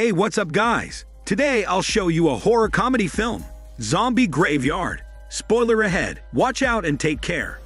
Hey, what's up guys? Today I'll show you a horror comedy film, Zombie Graveyard. Spoiler ahead, watch out and take care.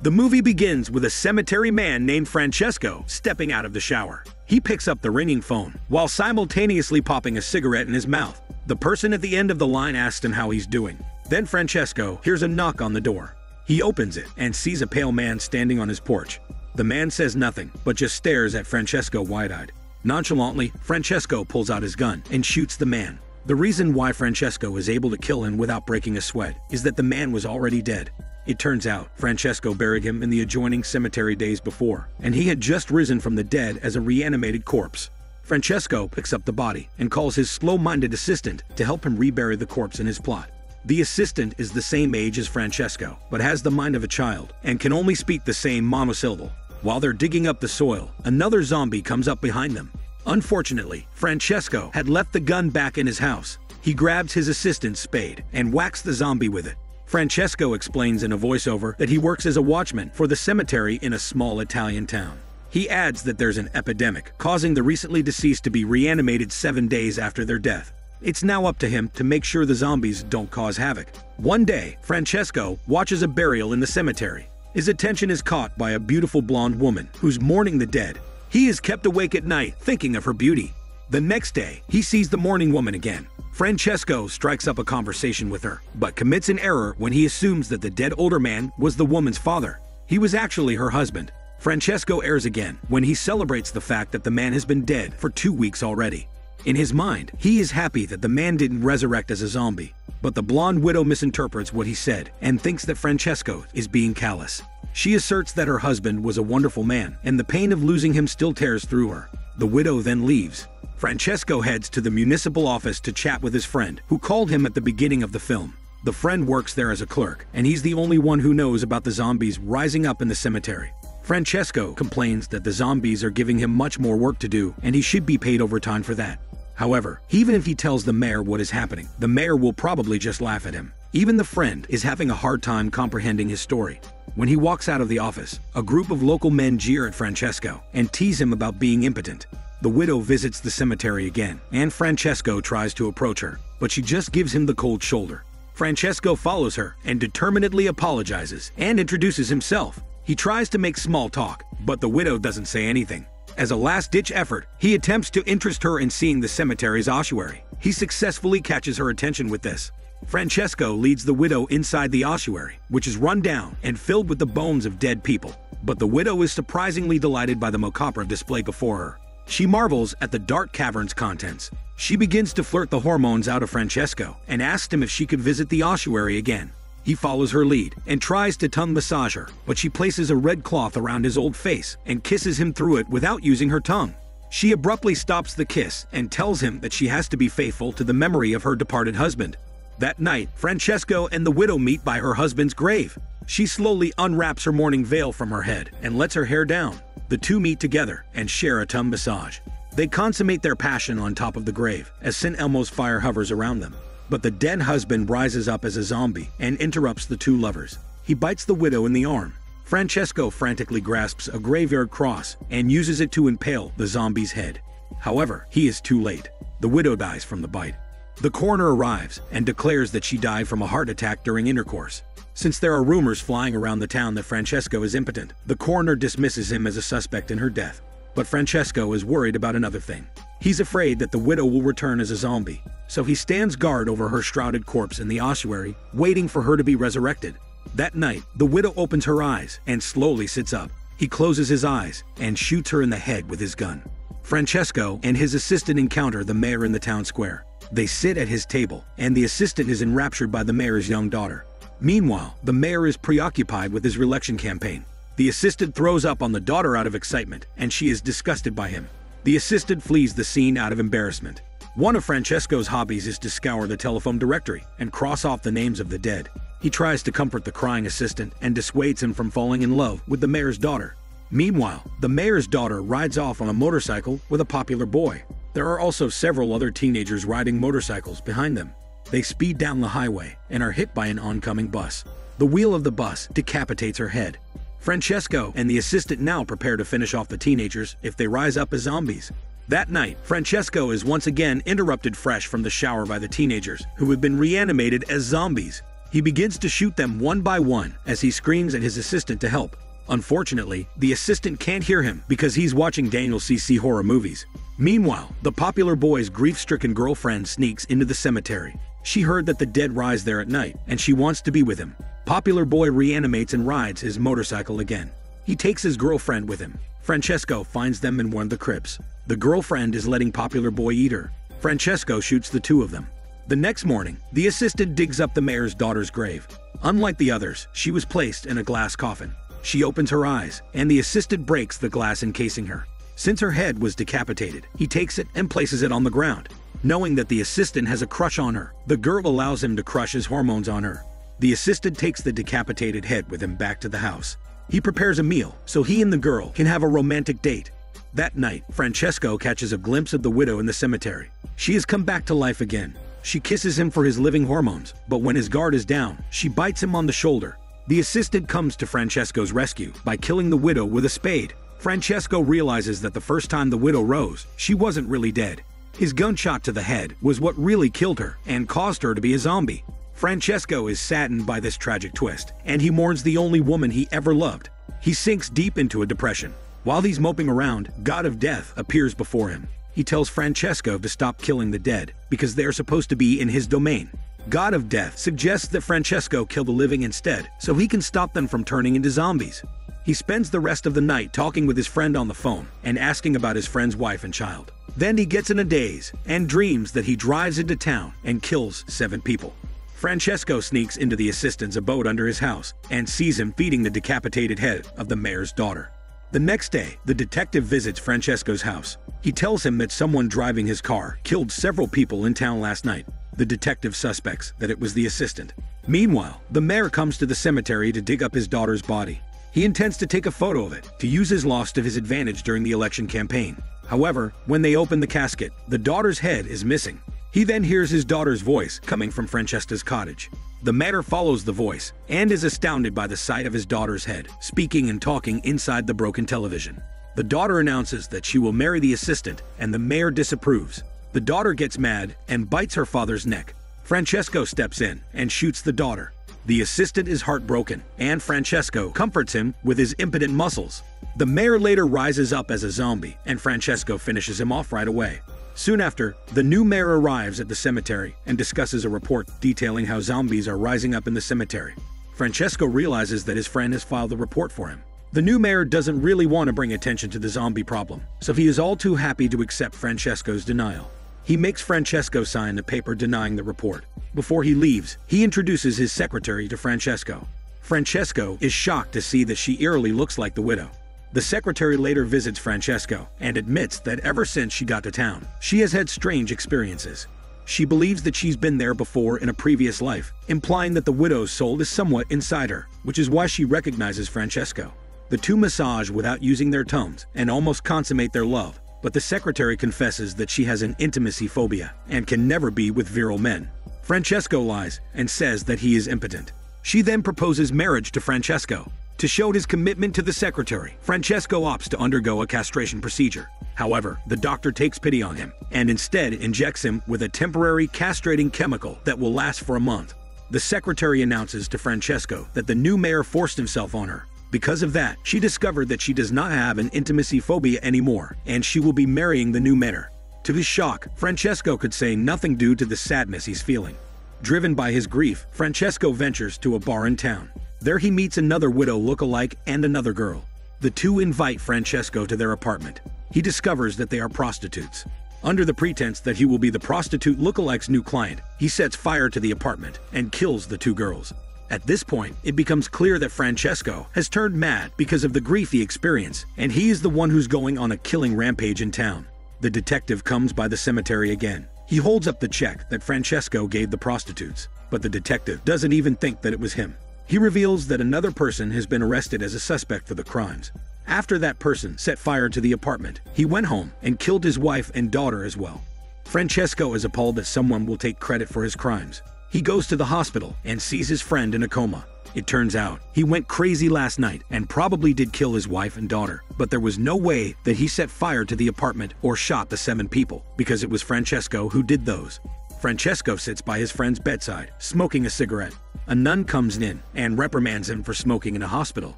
The movie begins with a cemetery man named Francesco stepping out of the shower. He picks up the ringing phone while simultaneously popping a cigarette in his mouth. The person at the end of the line asks him how he's doing. Then Francesco hears a knock on the door. He opens it and sees a pale man standing on his porch. The man says nothing, but just stares at Francesco wide-eyed. Nonchalantly, Francesco pulls out his gun and shoots the man. The reason why Francesco is able to kill him without breaking a sweat is that the man was already dead. It turns out, Francesco buried him in the adjoining cemetery days before, and he had just risen from the dead as a reanimated corpse. Francesco picks up the body and calls his slow-minded assistant to help him rebury the corpse in his plot. The assistant is the same age as Francesco, but has the mind of a child and can only speak the same monosyllable. While they're digging up the soil, another zombie comes up behind them. Unfortunately, Francesco had left the gun back in his house. He grabs his assistant's spade and whacks the zombie with it. Francesco explains in a voiceover that he works as a watchman for the cemetery in a small Italian town. He adds that there's an epidemic causing the recently deceased to be reanimated 7 days after their death. It's now up to him to make sure the zombies don't cause havoc. One day, Francesco watches a burial in the cemetery. His attention is caught by a beautiful blonde woman who's mourning the dead. He is kept awake at night thinking of her beauty. The next day, he sees the mourning woman again. Francesco strikes up a conversation with her, but commits an error when he assumes that the dead older man was the woman's father. He was actually her husband. Francesco errs again when he celebrates the fact that the man has been dead for 2 weeks already. In his mind, he is happy that the man didn't resurrect as a zombie, but the blonde widow misinterprets what he said and thinks that Francesco is being callous. She asserts that her husband was a wonderful man, and the pain of losing him still tears through her. The widow then leaves. Francesco heads to the municipal office to chat with his friend, who called him at the beginning of the film. The friend works there as a clerk, and he's the only one who knows about the zombies rising up in the cemetery. Francesco complains that the zombies are giving him much more work to do, and he should be paid overtime for that. However, even if he tells the mayor what is happening, the mayor will probably just laugh at him. Even the friend is having a hard time comprehending his story. When he walks out of the office, a group of local men jeer at Francesco and tease him about being impotent. The widow visits the cemetery again, and Francesco tries to approach her, but she just gives him the cold shoulder. Francesco follows her and determinedly apologizes and introduces himself. He tries to make small talk, but the widow doesn't say anything. As a last-ditch effort, he attempts to interest her in seeing the cemetery's ossuary. He successfully catches her attention with this. Francesco leads the widow inside the ossuary, which is run down and filled with the bones of dead people. But the widow is surprisingly delighted by the macabre display before her. She marvels at the dark cavern's contents. She begins to flirt the hormones out of Francesco and asks him if she could visit the ossuary again. He follows her lead and tries to tongue massage her, but she places a red cloth around his old face and kisses him through it without using her tongue. She abruptly stops the kiss and tells him that she has to be faithful to the memory of her departed husband. That night, Francesco and the widow meet by her husband's grave. She slowly unwraps her mourning veil from her head and lets her hair down. The two meet together and share a tongue massage. They consummate their passion on top of the grave as St. Elmo's fire hovers around them. But the dead husband rises up as a zombie and interrupts the two lovers. He bites the widow in the arm. Francesco frantically grasps a graveyard cross and uses it to impale the zombie's head. However, he is too late. The widow dies from the bite. The coroner arrives and declares that she died from a heart attack during intercourse. Since there are rumors flying around the town that Francesco is impotent, the coroner dismisses him as a suspect in her death. But Francesco is worried about another thing. He's afraid that the widow will return as a zombie, so he stands guard over her shrouded corpse in the ossuary, waiting for her to be resurrected. That night, the widow opens her eyes and slowly sits up. He closes his eyes and shoots her in the head with his gun. Francesco and his assistant encounter the mayor in the town square. They sit at his table, and the assistant is enraptured by the mayor's young daughter. Meanwhile, the mayor is preoccupied with his re-election campaign. The assistant throws up on the daughter out of excitement, and she is disgusted by him. The assistant flees the scene out of embarrassment. One of Francesco's hobbies is to scour the telephone directory and cross off the names of the dead. He tries to comfort the crying assistant and dissuades him from falling in love with the mayor's daughter. Meanwhile, the mayor's daughter rides off on a motorcycle with a popular boy. There are also several other teenagers riding motorcycles behind them. They speed down the highway and are hit by an oncoming bus. The wheel of the bus decapitates her head. Francesco and the assistant now prepare to finish off the teenagers if they rise up as zombies. That night, Francesco is once again interrupted fresh from the shower by the teenagers, who have been reanimated as zombies. He begins to shoot them one by one as he screams at his assistant to help. Unfortunately, the assistant can't hear him because he's watching Daniel see horror movies. Meanwhile, the popular boy's grief-stricken girlfriend sneaks into the cemetery. She heard that the dead rise there at night, and she wants to be with him. Popular boy reanimates and rides his motorcycle again. He takes his girlfriend with him. Francesco finds them in one of the crypts. The girlfriend is letting popular boy eat her. Francesco shoots the two of them. The next morning, the assistant digs up the mayor's daughter's grave. Unlike the others, she was placed in a glass coffin. She opens her eyes, and the assistant breaks the glass encasing her. Since her head was decapitated, he takes it and places it on the ground. Knowing that the assistant has a crush on her, the girl allows him to crush his hormones on her. The assistant takes the decapitated head with him back to the house. He prepares a meal so he and the girl can have a romantic date. That night, Francesco catches a glimpse of the widow in the cemetery. She has come back to life again. She kisses him for his living hormones, but when his guard is down, she bites him on the shoulder. The assistant comes to Francesco's rescue by killing the widow with a spade. Francesco realizes that the first time the widow rose, she wasn't really dead. His gunshot to the head was what really killed her and caused her to be a zombie. Francesco is saddened by this tragic twist, and he mourns the only woman he ever loved. He sinks deep into a depression. While he's moping around, God of Death appears before him. He tells Francesco to stop killing the dead because they are supposed to be in his domain. God of Death suggests that Francesco kill the living instead so he can stop them from turning into zombies. He spends the rest of the night talking with his friend on the phone and asking about his friend's wife and child. Then he gets in a daze and dreams that he drives into town and kills 7 people. Francesco sneaks into the assistant's abode under his house and sees him feeding the decapitated head of the mayor's daughter. The next day, the detective visits Francesco's house. He tells him that someone driving his car killed several people in town last night. The detective suspects that it was the assistant. Meanwhile, the mayor comes to the cemetery to dig up his daughter's body. He intends to take a photo of it to use his loss to his advantage during the election campaign. However, when they open the casket, the daughter's head is missing. He then hears his daughter's voice coming from Francesca's cottage. The mayor follows the voice and is astounded by the sight of his daughter's head, speaking and talking inside the broken television. The daughter announces that she will marry the assistant, and the mayor disapproves. The daughter gets mad and bites her father's neck. Francesco steps in and shoots the daughter. The assistant is heartbroken, and Francesco comforts him with his impotent muscles. The mayor later rises up as a zombie, and Francesco finishes him off right away. Soon after, the new mayor arrives at the cemetery and discusses a report detailing how zombies are rising up in the cemetery. Francesco realizes that his friend has filed a report for him. The new mayor doesn't really want to bring attention to the zombie problem, so he is all too happy to accept Francesco's denial. He makes Francesco sign a paper denying the report. Before he leaves, he introduces his secretary to Francesco. Francesco is shocked to see that she eerily looks like the widow. The secretary later visits Francesco and admits that ever since she got to town, she has had strange experiences. She believes that she's been there before in a previous life, implying that the widow's soul is somewhat inside her, which is why she recognizes Francesco. The two massage without using their tongues and almost consummate their love, but the secretary confesses that she has an intimacy phobia and can never be with virile men. Francesco lies and says that he is impotent. She then proposes marriage to Francesco. To show his commitment to the secretary, Francesco opts to undergo a castration procedure. However, the doctor takes pity on him and instead injects him with a temporary castrating chemical that will last for a month. The secretary announces to Francesco that the new mayor forced himself on her. Because of that, she discovered that she does not have an intimacy phobia anymore, and she will be marrying the new mayor. To his shock, Francesco could say nothing due to the sadness he's feeling. Driven by his grief, Francesco ventures to a bar in town. There he meets another widow look-alike and another girl. The two invite Francesco to their apartment. He discovers that they are prostitutes. Under the pretense that he will be the prostitute look-alike's new client, he sets fire to the apartment and kills the two girls. At this point, it becomes clear that Francesco has turned mad because of the grief he experienced, and he is the one who's going on a killing rampage in town. The detective comes by the cemetery again. He holds up the check that Francesco gave the prostitutes, but the detective doesn't even think that it was him. He reveals that another person has been arrested as a suspect for the crimes. After that person set fire to the apartment, he went home and killed his wife and daughter as well. Francesco is appalled that someone will take credit for his crimes. He goes to the hospital and sees his friend in a coma. It turns out, he went crazy last night and probably did kill his wife and daughter, but there was no way that he set fire to the apartment or shot the 7 people, because it was Francesco who did those. Francesco sits by his friend's bedside, smoking a cigarette. A nun comes in and reprimands him for smoking in a hospital.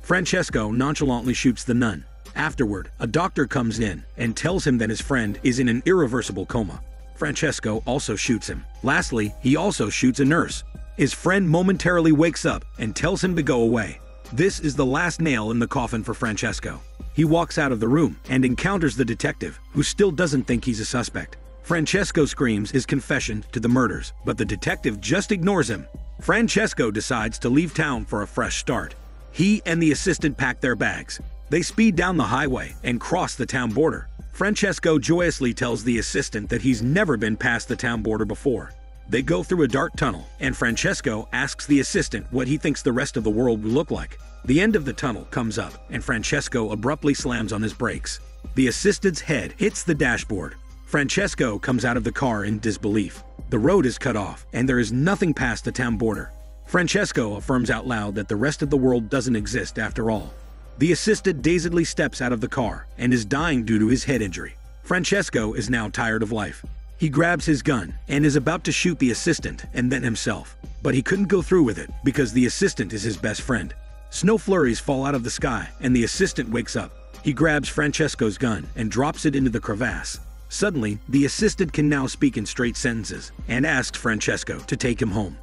Francesco nonchalantly shoots the nun. Afterward, a doctor comes in and tells him that his friend is in an irreversible coma. Francesco also shoots him. Lastly, he also shoots a nurse. His friend momentarily wakes up and tells him to go away. This is the last nail in the coffin for Francesco. He walks out of the room and encounters the detective, who still doesn't think he's a suspect. Francesco screams his confession to the murders, but the detective just ignores him. Francesco decides to leave town for a fresh start. He and the assistant pack their bags. They speed down the highway and cross the town border. Francesco joyously tells the assistant that he's never been past the town border before. They go through a dark tunnel, and Francesco asks the assistant what he thinks the rest of the world will look like. The end of the tunnel comes up, and Francesco abruptly slams on his brakes. The assistant's head hits the dashboard. Francesco comes out of the car in disbelief. The road is cut off, and there is nothing past the town border. Francesco affirms out loud that the rest of the world doesn't exist after all. The assistant dazedly steps out of the car and is dying due to his head injury. Francesco is now tired of life. He grabs his gun and is about to shoot the assistant and then himself, but he couldn't go through with it because the assistant is his best friend. Snow flurries fall out of the sky and the assistant wakes up. He grabs Francesco's gun and drops it into the crevasse. Suddenly, the assistant can now speak in straight sentences and asks Francesco to take him home.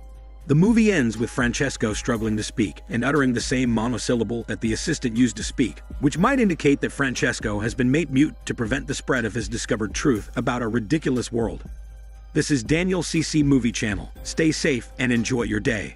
The movie ends with Francesco struggling to speak and uttering the same monosyllable that the assistant used to speak, which might indicate that Francesco has been made mute to prevent the spread of his discovered truth about a ridiculous world. This is Daniel CC Movie Channel. Stay safe and enjoy your day.